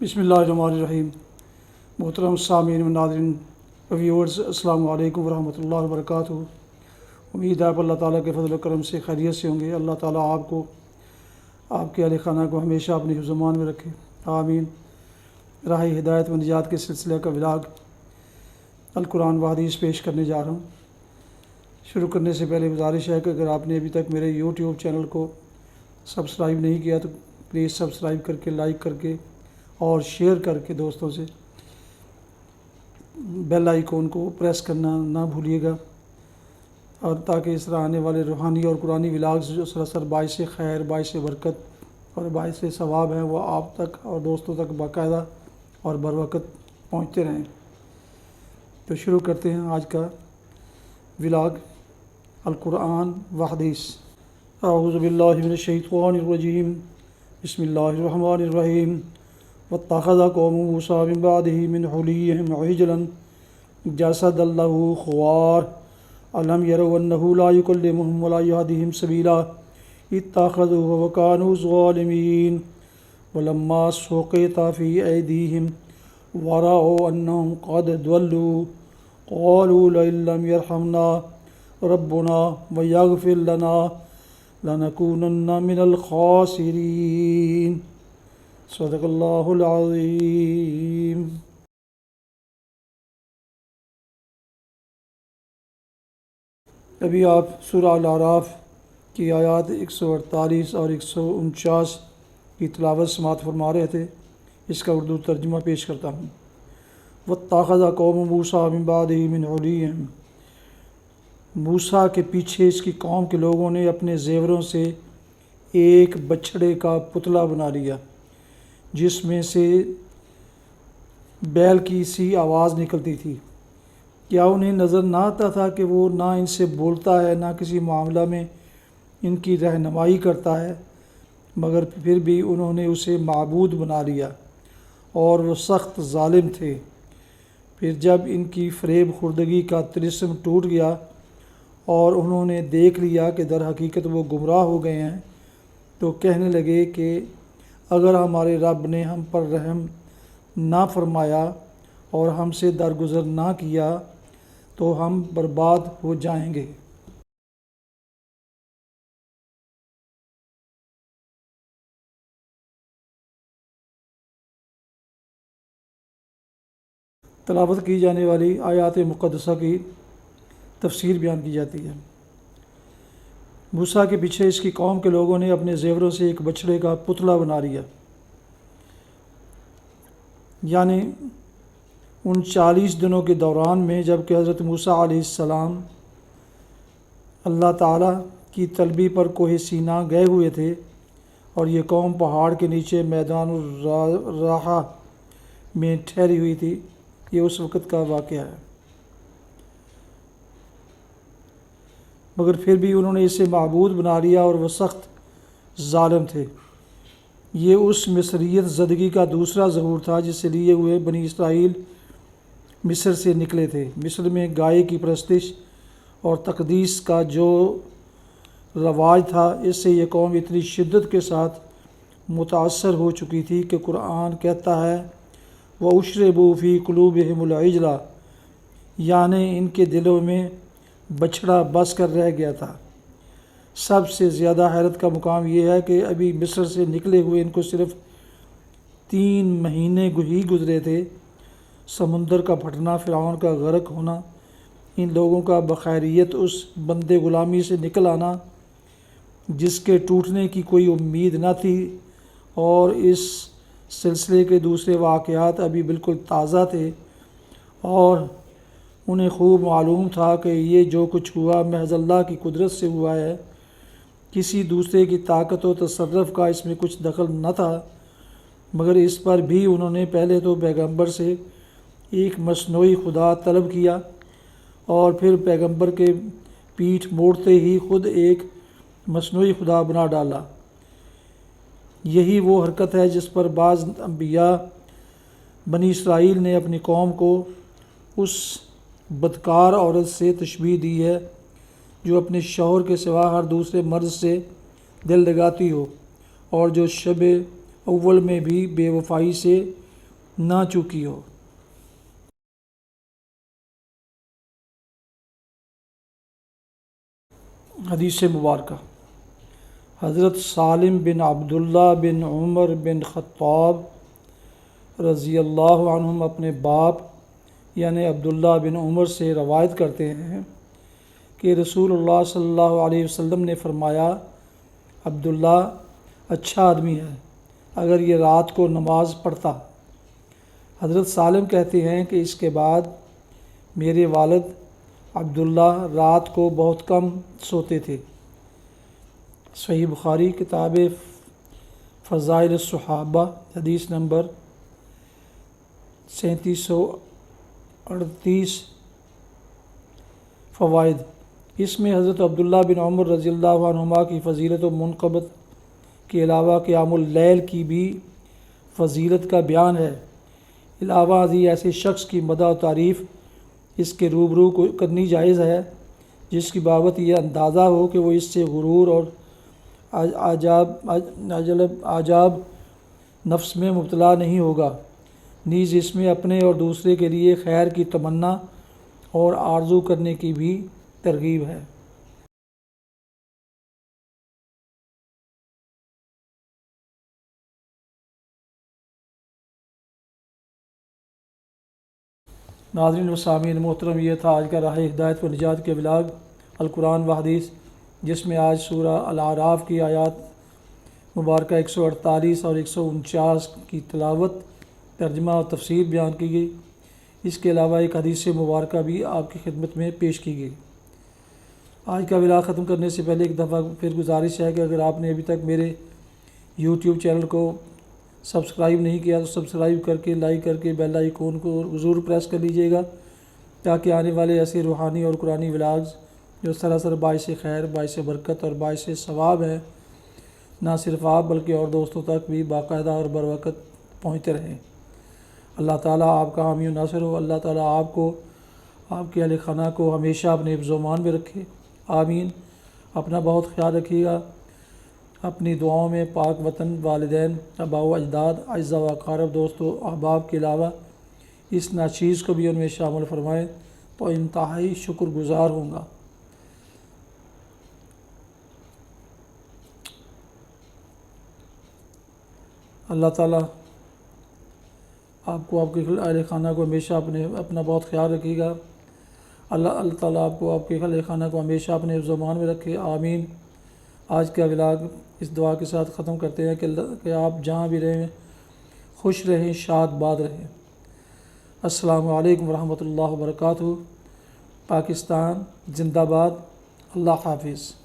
بسم اللہ الرحمن الرحیم۔ محترم سامعین و ناظرین ویورز، السلام علیکم ورحمۃ اللہ وبرکاتہ۔ امید ہے آپ اللہ تعالیٰ کے فضل و کرم سے خیریت سے ہوں گے۔ اللہ تعالیٰ آپ کو، آپ کے اہل خانہ کو ہمیشہ اپنی حفظ و امان میں رکھے، آمین۔ راہ ہدایت و نجات کے سلسلہ کا ولاگ القرآن و حدیث پیش کرنے جا رہا ہوں۔ شروع کرنے سے پہلے گزارش ہے کہ اگر آپ نے ابھی تک میرے یوٹیوب چینل کو سبسکرائب نہیں کیا تو پلیز سبسکرائب کر کے، لائک کر کے اور شیئر کر کے دوستوں سے بیل آئیکن کو پریس کرنا نہ بھولیے گا، اور تاکہ اس طرح آنے والے روحانی اور قرآنی ولاگز جو سراسر باعث خیر، باعث برکت اور باعث ثواب ہیں وہ آپ تک اور دوستوں تک باقاعدہ اور بر وقت پہنچتے رہیں۔ تو شروع کرتے ہیں آج کا ولاگ القرآن و حدیث۔ اعوذ باللہ من الشیطان الرجیم، بسم اللہ الرحمن الرحیم۔ واتخذ قوم موسیٰ من بعدہ من حلیہم عجلا جسدا لہ خوار الم یروا انہ لا یکلمہم ولا یہدیہم سبیلا اتخذوہ وکانوا ظالمین ولما سقط فی ایدیہم ورأوا انہم قد ضلوا قالوا لئن لم یرحمنا ربنا ویغفر لنا لنکونن من الخاسرین۔ صدق اللہ العظیم۔ ابھی آپ سورہ الاعراف کی آیات 148 اور 149 کی تلاوت سماعت فرما رہے تھے۔ اس کا اردو ترجمہ پیش کرتا ہوں۔ واتخذ قوم موسیٰ من بعدہ من حلیہم، موسیٰ کے پیچھے اس کی قوم کے لوگوں نے اپنے زیوروں سے ایک بچھڑے کا پتلا بنا لیا جس میں سے بیل کی سی آواز نکلتی تھی۔ کیا انہیں نظر نہ آتا تھا کہ وہ نہ ان سے بولتا ہے، نہ کسی معاملہ میں ان کی رہنمائی کرتا ہے، مگر پھر بھی انہوں نے اسے معبود بنا لیا اور وہ سخت ظالم تھے۔ پھر جب ان کی فریب خوردگی کا طلسم ٹوٹ گیا اور انہوں نے دیکھ لیا کہ در حقیقت وہ گمراہ ہو گئے ہیں، تو کہنے لگے کہ اگر ہمارے رب نے ہم پر رحم نہ فرمایا اور ہم سے درگزر نہ کیا تو ہم برباد ہو جائیں گے۔ تلاوت کی جانے والی آیات مقدسہ کی تفسیر بیان کی جاتی ہے۔ موسیٰ کے پیچھے اس کی قوم کے لوگوں نے اپنے زیوروں سے ایک بچھڑے کا پتلا بنا لیا، یعنی ان 40 دنوں کے دوران میں جب کہ حضرت موسیٰ علیہ السلام اللہ تعالیٰ کی طلبی پر کوہ سینا گئے ہوئے تھے اور یہ قوم پہاڑ کے نیچے میدان الراحہ میں ٹھہری ہوئی تھی۔ یہ اس وقت کا واقعہ ہے، مگر پھر بھی انہوں نے اسے معبود بنا لیا اور وہ سخت ظالم تھے۔ یہ اس مصریت زدگی کا دوسرا ظہور تھا جس سے لیے ہوئے بنی اسرائیل مصر سے نکلے تھے۔ مصر میں گائے کی پرستش اور تقدیس کا جو رواج تھا، اس سے یہ قوم اتنی شدت کے ساتھ متاثر ہو چکی تھی کہ قرآن کہتا ہے وَأُشْرِبُوا فِي قُلُوبِهِمُ الْعِجْلَ، یعنی ان کے دلوں میں بچھڑا بس کر رہ گیا تھا۔ سب سے زیادہ حیرت کا مقام یہ ہے کہ ابھی مصر سے نکلے ہوئے ان کو صرف 3 مہینے ہی گزرے تھے۔ سمندر کا پھٹنا، فرعون کا غرق ہونا، ان لوگوں کا بخیریت اس بندے غلامی سے نکل آنا جس کے ٹوٹنے کی کوئی امید نہ تھی، اور اس سلسلے کے دوسرے واقعات ابھی بالکل تازہ تھے اور انہیں خوب معلوم تھا کہ یہ جو کچھ ہوا محض اللہ کی قدرت سے ہوا ہے، کسی دوسرے کی طاقت و تصرف کا اس میں کچھ دخل نہ تھا۔ مگر اس پر بھی انہوں نے پہلے تو پیغمبر سے ایک مصنوعی خدا طلب کیا اور پھر پیغمبر کے پیٹھ موڑتے ہی خود ایک مصنوعی خدا بنا ڈالا۔ یہی وہ حرکت ہے جس پر بعض انبیاء بنی اسرائیل نے اپنی قوم کو اس بدکار عورت سے تشبیہ دی ہے جو اپنے شوہر کے سوا ہر دوسرے مرد سے دل لگاتی ہو اور جو شب اول میں بھی بے وفائی سے نہ چکی ہو۔ حدیث مبارکہ، حضرت سالم بن عبداللہ بن عمر بن خطاب رضی اللہ عنہم اپنے باپ یعنی عبداللہ بن عمر سے روایت کرتے ہیں کہ رسول اللہ صلی اللہ علیہ وسلم نے فرمایا، عبداللہ اچھا آدمی ہے اگر یہ رات کو نماز پڑھتا۔ حضرت سالم کہتے ہیں کہ اس کے بعد میرے والد عبداللہ رات کو بہت کم سوتے تھے۔ صحیح بخاری کتاب فضائل الصحابہ حدیث نمبر 3738۔ فوائد، اس میں حضرت عبداللہ بن عمر رضی اللہ عنہما کی فضیلت و منقبت کے علاوہ قیام اللیل کی بھی فضیلت کا بیان ہے۔ علاوہ ازیں ایسے شخص کی مدح و تعریف اس کے روبرو کو کرنی جائز ہے جس کی بابت یہ اندازہ ہو کہ وہ اس سے غرور اور اعجاب نفس میں مبتلا نہیں ہوگا، نیز اس میں اپنے اور دوسرے کے لیے خیر کی تمنا اور آرزو کرنے کی بھی ترغیب ہے۔ ناظرین و سامعین محترم، یہ تھا آج کا راہ ہدایت و نجات کے ولاگ القرآن و حدیث، جس میں آج سورہ الاعراف کی آیات مبارکہ 148 اور 149 کی تلاوت، ترجمہ اور تفسیر بیان کی گئی۔ اس کے علاوہ ایک حدیث مبارکہ بھی آپ کی خدمت میں پیش کی گئی۔ آج کا ولاگ ختم کرنے سے پہلے ایک دفعہ پھر گزارش ہے کہ اگر آپ نے ابھی تک میرے یوٹیوب چینل کو سبسکرائب نہیں کیا تو سبسکرائب کر کے، لائک کر کے بیل آئیکن کو ضرور پریس کر لیجئے گا تاکہ آنے والے ایسے روحانی اور قرآنی ولاگز جو سراسر باعث خیر، باعث برکت اور باعث ثواب ہیں، نہ صرف آپ بلکہ اور دوستوں تک بھی باقاعدہ اور بروقت پہنچتے رہیں۔ اللہ تعالیٰ آپ کا حامی و ناصر ہو۔ اللہ تعالیٰ آپ کو، آپ کے اہل خانہ کو ہمیشہ اپنے حفظ و امان میں رکھے، آمین۔ اپنا بہت خیال رکھیے گا۔ اپنی دعاؤں میں پاک وطن، والدین، آباء و اجداد، اعزاء و اقارب، دوستوں، احباب کے علاوہ اس ناچیز کو بھی ان میں شامل فرمائیں تو انتہائی شکر گزار ہوں گا۔ اللہ تعالیٰ آپ کو، آپ کے اہل خانہ کو ہمیشہ اپنا بہت خیال رکھے گا۔ اللہ تعالیٰ آپ کو، آپ کے اہل خانہ کو ہمیشہ اپنے حفظ و امان میں رکھے، آمین۔ آج کا ولاگ اس دعا کے ساتھ ختم کرتے ہیں کہ آپ جہاں بھی رہیں خوش رہیں، شاد باد رہیں۔ السلام علیکم ورحمۃ اللہ وبرکاتہ۔ پاکستان زندہ باد۔ اللہ حافظ۔